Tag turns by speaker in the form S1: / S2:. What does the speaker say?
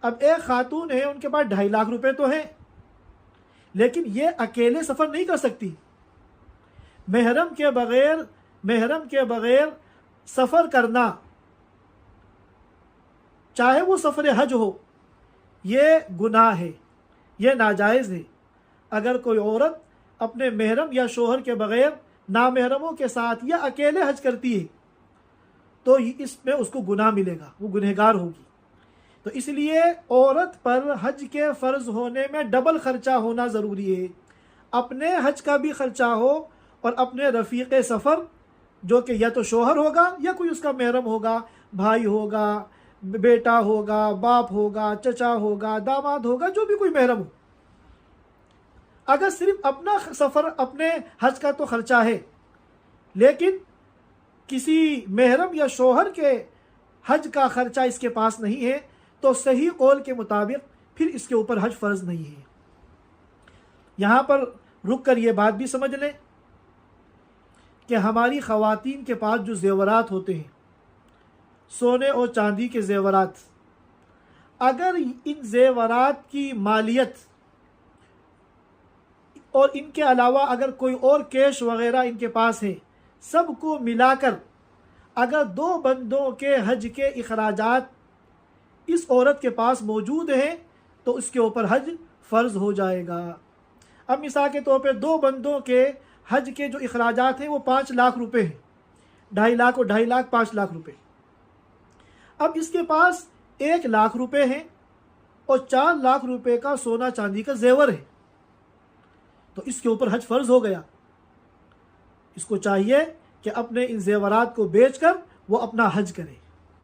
S1: अब एक खातून है, उनके पास 2.5 लाख रुपए तो हैं, लेकिन ये अकेले सफ़र नहीं कर सकती। महरम के बग़ैर सफ़र करना, चाहे वो सफ़र हज हो, ये गुनाह है, ये नाजायज़ है। अगर कोई औरत अपने महरम या शोहर के बग़ैर नामहरमों के साथ या अकेले हज करती है तो इसमें उसको गुनाह मिलेगा, वो गुनहगार होगी। तो इसलिए औरत पर हज के फ़र्ज़ होने में डबल ख़र्चा होना ज़रूरी है। अपने हज का भी ख़र्चा हो और अपने रफ़ीक़ सफ़र, जो कि या तो शोहर होगा या कोई उसका महरम होगा, भाई होगा, बेटा होगा, बाप होगा, चचा होगा, दामाद होगा, जो भी कोई महरम हो। अगर सिर्फ अपना सफ़र, अपने हज का तो ख़र्चा है, लेकिन किसी महरम या शोहर के हज का ख़र्चा इसके पास नहीं है, तो सही कौल के मुताबिक फिर इसके ऊपर हज फ़र्ज़ नहीं है। यहाँ पर रुक कर ये बात भी समझ लें कि हमारी ख़वातीन के पास जो ज़ेवरात होते हैं, सोने और चांदी के ज़ेवरात, अगर इन ज़ेवरात की मालियत और इनके अलावा अगर कोई और कैश वग़ैरह इनके पास है, सबको मिलाकर अगर 2 बंदों के हज के अखराजात इस औरत के पास मौजूद हैं तो उसके ऊपर हज फ़र्ज़ हो जाएगा। अब मिसाल के तौर पे 2 बंदों के हज के जो अखराजात हैं वो 5 लाख रुपए हैं, 2.5 लाख और 2.5 लाख, 5 लाख रुपए। अब इसके पास 1 लाख रुपए हैं और 4 लाख रुपए का सोना चांदी का जेवर है, तो इसके ऊपर हज फ़र्ज़ हो गया। इसको चाहिए कि अपने इन जेवरात को बेचकर वो अपना हज करे।